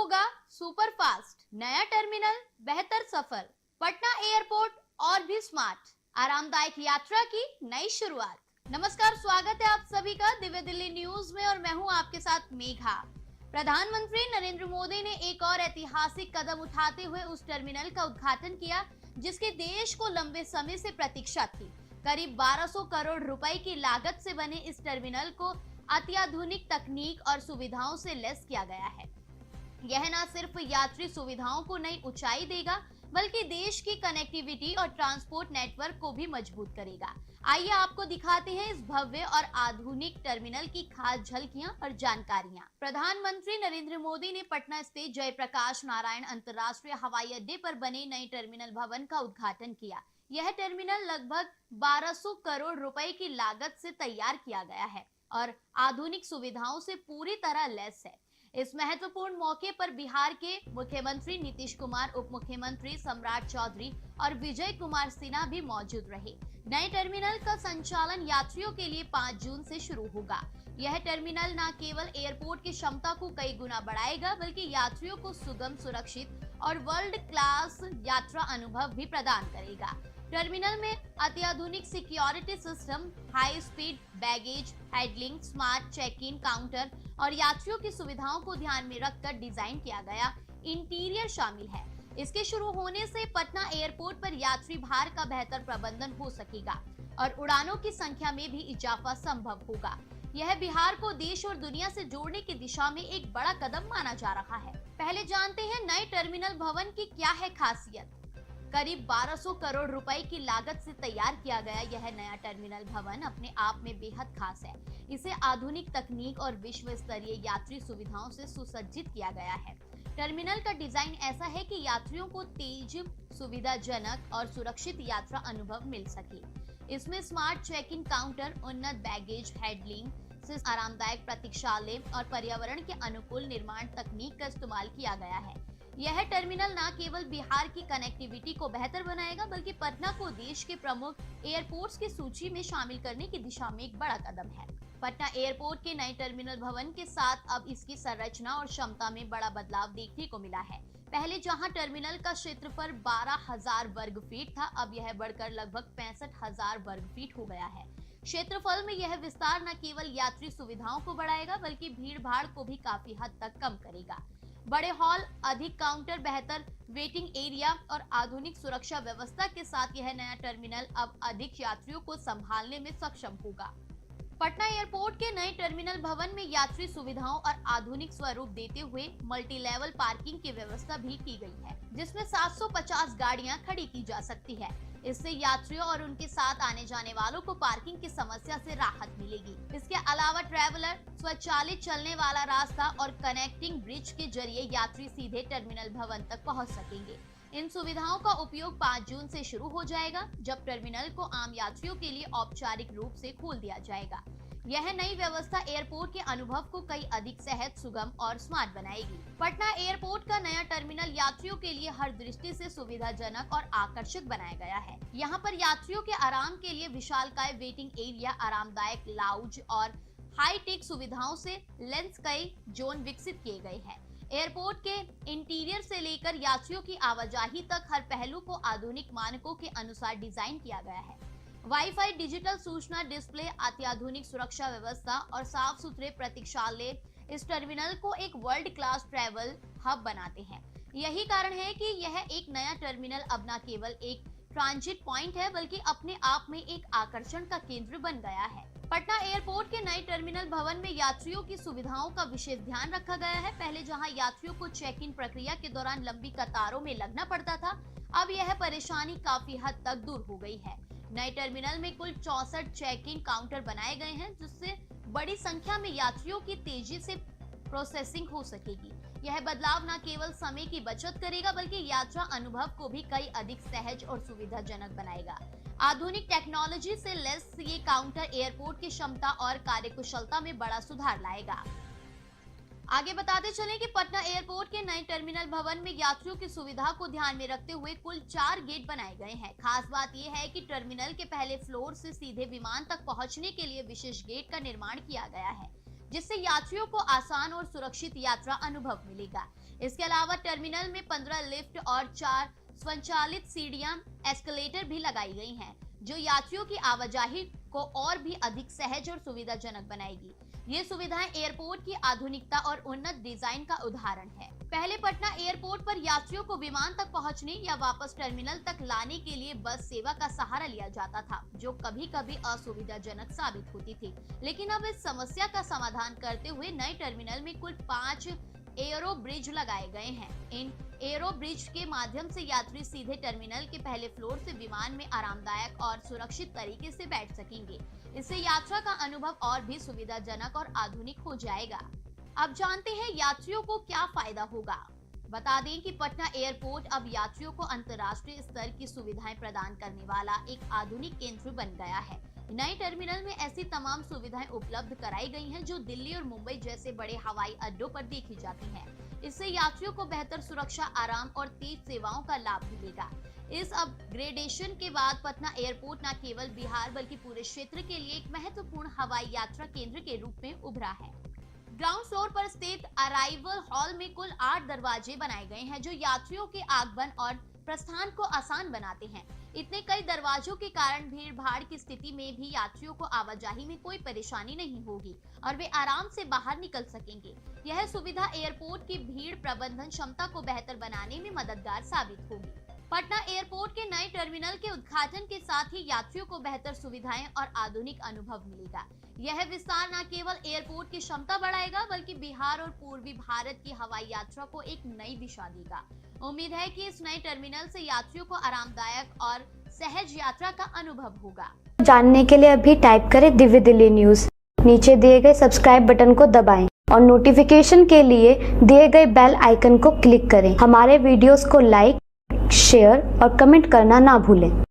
होगा super fast, नया terminal, बेहतर सफर। पटना एयरपोर्ट और भी स्मार्ट, आरामदायक यात्रा की नई शुरुआत। नमस्कार, स्वागत है आप सभी का दिव्य दिल्ली न्यूज में और मैं हूं आपके साथ मेघा। प्रधानमंत्री नरेंद्र मोदी ने एक और ऐतिहासिक कदम उठाते हुए उस टर्मिनल का उद्घाटन किया जिसके देश को लंबे समय से प्रतीक्षा थी। करीब 1200 करोड़ रुपए की लागत से बने इस टर्मिनल को अत्याधुनिक तकनीक और सुविधाओं से लैस किया गया है। यह न सिर्फ यात्री सुविधाओं को नई ऊंचाई देगा बल्कि देश की कनेक्टिविटी और ट्रांसपोर्ट नेटवर्क को भी मजबूत करेगा। आइए आपको दिखाते हैं इस भव्य और आधुनिक टर्मिनल की खास झलकियां और जानकारियां। प्रधानमंत्री नरेंद्र मोदी ने पटना स्थित जयप्रकाश नारायण अंतर्राष्ट्रीय हवाई अड्डे पर बने नए टर्मिनल भवन का उद्घाटन किया। यह टर्मिनल लगभग 1200 करोड़ रुपए की लागत से तैयार किया गया है और आधुनिक सुविधाओं से पूरी तरह लैस है। इस महत्वपूर्ण मौके पर बिहार के मुख्यमंत्री नीतीश कुमार, उप मुख्यमंत्री सम्राट चौधरी और विजय कुमार सिन्हा भी मौजूद रहे। नए टर्मिनल का संचालन यात्रियों के लिए 5 जून से शुरू होगा। यह टर्मिनल न केवल एयरपोर्ट की क्षमता को कई गुना बढ़ाएगा बल्कि यात्रियों को सुगम, सुरक्षित और वर्ल्ड क्लास यात्रा अनुभव भी प्रदान करेगा। टर्मिनल में अत्याधुनिक security system, high speed baggage handling, smart check in counter और यात्रियों की सुविधाओं को ध्यान में रखकर डिजाइन किया गया इंटीरियर शामिल है। इसके शुरू होने से पटना एयरपोर्ट पर यात्री भार का बेहतर प्रबंधन हो सकेगा और उड़ानों की संख्या में भी इजाफा संभव होगा। यह बिहार को देश और दुनिया से जोड़ने की दिशा में एक बड़ा कदम माना जा रहा है। पहले जानते हैं नए टर्मिनल भवन की क्या है खासियत। करीब 1200 करोड़ रुपए की लागत से तैयार किया गया यह नया टर्मिनल भवन अपने आप में बेहद खास है। इसे आधुनिक तकनीक और विश्व स्तरीय यात्री सुविधाओं से सुसज्जित किया गया है। टर्मिनल का डिजाइन ऐसा है कि यात्रियों को तेज, सुविधाजनक और सुरक्षित यात्रा अनुभव मिल सके। इसमें स्मार्ट चेक इन काउंटर, उन्नत बैगेज हैंडलिंग, आरामदायक प्रतीक्षालय और पर्यावरण के अनुकूल निर्माण तकनीक का इस्तेमाल किया गया है। यह टर्मिनल न केवल बिहार की कनेक्टिविटी को बेहतर बनाएगा बल्कि पटना को देश के प्रमुख एयरपोर्ट्स की सूची में शामिल करने की दिशा में एक बड़ा कदम है। पटना एयरपोर्ट के नए टर्मिनल भवन के साथ अब इसकी संरचना और क्षमता में बड़ा बदलाव देखने को मिला है। पहले जहां टर्मिनल का क्षेत्रफल 12,000 वर्ग फीट था, अब यह बढ़कर लगभग 65,000 वर्ग फीट हो गया है। क्षेत्रफल में यह विस्तार न केवल यात्री सुविधाओं को बढ़ाएगा बल्कि भीड़ भाड़ को भी काफी हद तक कम करेगा। बड़े हॉल, अधिक काउंटर, बेहतर वेटिंग एरिया और आधुनिक सुरक्षा व्यवस्था के साथ यह नया टर्मिनल अब अधिक यात्रियों को संभालने में सक्षम होगा। पटना एयरपोर्ट के नए टर्मिनल भवन में यात्री सुविधाओं और आधुनिक स्वरूप देते हुए मल्टी लेवल पार्किंग की व्यवस्था भी की गई है, जिसमें 750 गाड़ियां खड़ी की जा सकती है। इससे यात्रियों और उनके साथ आने जाने वालों को पार्किंग की समस्या से राहत मिलेगी। इसके अलावा ट्रैवलर, स्वचालित चलने वाला रास्ता और कनेक्टिंग ब्रिज के जरिए यात्री सीधे टर्मिनल भवन तक पहुंच सकेंगे। इन सुविधाओं का उपयोग 5 जून से शुरू हो जाएगा, जब टर्मिनल को आम यात्रियों के लिए औपचारिक रूप से खोल दिया जाएगा। यह नई व्यवस्था एयरपोर्ट के अनुभव को कई अधिक सहज, सुगम और स्मार्ट बनाएगी। पटना एयरपोर्ट का नया टर्मिनल यात्रियों के लिए हर दृष्टि से सुविधाजनक और आकर्षक बनाया गया है। यहाँ पर यात्रियों के आराम के लिए विशालकाय वेटिंग एरिया, आरामदायक लाउंज और हाईटेक सुविधाओं से लैस कई जोन विकसित किए गए हैं। एयरपोर्ट के इंटीरियर से लेकर यात्रियों की आवाजाही तक हर पहलू को आधुनिक मानकों के अनुसार डिजाइन किया गया है। वाईफाई, डिजिटल सूचना डिस्प्ले, अत्याधुनिक सुरक्षा व्यवस्था और साफ सुथरे प्रतीक्षालय इस टर्मिनल को एक वर्ल्ड क्लास ट्रैवल हब बनाते हैं। यही कारण है कि यह एक नया टर्मिनल अब न केवल एक ट्रांजिट पॉइंट है बल्कि अपने आप में एक आकर्षण का केंद्र बन गया है। पटना एयरपोर्ट के नए टर्मिनल भवन में यात्रियों की सुविधाओं का विशेष ध्यान रखा गया है। पहले जहां यात्रियों को चेक इन प्रक्रिया के दौरान लंबी कतारों में लगना पड़ता था, अब यह परेशानी काफी हद तक दूर हो गई है। नए टर्मिनल में कुल 64 चेक इन काउंटर बनाए गए हैं, जिससे बड़ी संख्या में यात्रियों की तेजी से प्रोसेसिंग हो सकेगी। यह बदलाव न केवल समय की बचत करेगा बल्कि यात्रा अनुभव को भी कई अधिक सहज और सुविधाजनक बनाएगा। आधुनिक टेक्नोलॉजी से लैस ये काउंटर एयरपोर्ट की क्षमता और कार्यकुशलता में बड़ा सुधार लाएगा। आगे बताते चलें कि पटना एयरपोर्ट के नए टर्मिनल भवन में यात्रियों की सुविधा को ध्यान में रखते हुए कुल 4 गेट बनाए गए हैं। खास बात यह है कि टर्मिनल के पहले फ्लोर से सीधे विमान तक पहुंचने के लिए विशेष गेट का निर्माण किया गया है, जिससे यात्रियों को आसान और सुरक्षित यात्रा अनुभव मिलेगा। इसके अलावा टर्मिनल में 15 लिफ्ट और 4 स्वचालित सीढ़ियां एस्केलेटर भी लगाई गई हैं, जो यात्रियों की आवाजाही को और भी अधिक सहज और सुविधाजनक बनाएगी। ये सुविधाएं एयरपोर्ट की आधुनिकता और उन्नत डिजाइन का उदाहरण है। पहले पटना एयरपोर्ट पर यात्रियों को विमान तक पहुंचने या वापस टर्मिनल तक लाने के लिए बस सेवा का सहारा लिया जाता था, जो कभी कभी असुविधाजनक साबित होती थी। लेकिन अब इस समस्या का समाधान करते हुए नए टर्मिनल में कुल 5 एयरो ब्रिज लगाए गए हैं। इन एयरो ब्रिज के माध्यम से यात्री सीधे टर्मिनल के पहले फ्लोर से विमान में आरामदायक और सुरक्षित तरीके से बैठ सकेंगे। इससे यात्रा का अनुभव और भी सुविधाजनक और आधुनिक हो जाएगा। अब जानते हैं यात्रियों को क्या फायदा होगा। बता दें कि पटना एयरपोर्ट अब यात्रियों को अंतर्राष्ट्रीय स्तर की सुविधाएं प्रदान करने वाला एक आधुनिक केंद्र बन गया है। नए टर्मिनल में ऐसी तमाम सुविधाएं उपलब्ध कराई गई हैं, जो दिल्ली और मुंबई जैसे बड़े हवाई अड्डों पर देखी जाती हैं। इससे यात्रियों को बेहतर सुरक्षा, आराम और तेज सेवाओं का लाभ मिलेगा। इस अपग्रेडेशन के बाद पटना एयरपोर्ट न केवल बिहार बल्कि पूरे क्षेत्र के लिए एक महत्वपूर्ण हवाई यात्रा केंद्र के रूप में उभरा है। ग्राउंड फ्लोर पर स्थित अराइवल हॉल में कुल 8 दरवाजे बनाए गए हैं, जो यात्रियों के आगमन और प्रस्थान को आसान बनाते हैं। इतने कई दरवाजों के कारण भीड़ भाड़ की स्थिति में भी यात्रियों को आवाजाही में कोई परेशानी नहीं होगी और वे आराम से बाहर निकल सकेंगे। यह सुविधा एयरपोर्ट की भीड़ प्रबंधन क्षमता को बेहतर बनाने में मददगार साबित होगी। पटना एयरपोर्ट के नए टर्मिनल के उद्घाटन के साथ ही यात्रियों को बेहतर सुविधाएं और आधुनिक अनुभव मिलेगा। यह विस्तार न केवल एयरपोर्ट की क्षमता बढ़ाएगा बल्कि बिहार और पूर्वी भारत की हवाई यात्रा को एक नई दिशा देगा। उम्मीद है कि इस नए टर्मिनल से यात्रियों को आरामदायक और सहज यात्रा का अनुभव होगा। जानने के लिए अभी टाइप करें दिव्य दिल्ली न्यूज। नीचे दिए गए सब्सक्राइब बटन को दबाएं और नोटिफिकेशन के लिए दिए गए बेल आइकन को क्लिक करें। हमारे वीडियोस को लाइक, शेयर और कमेंट करना ना भूलें।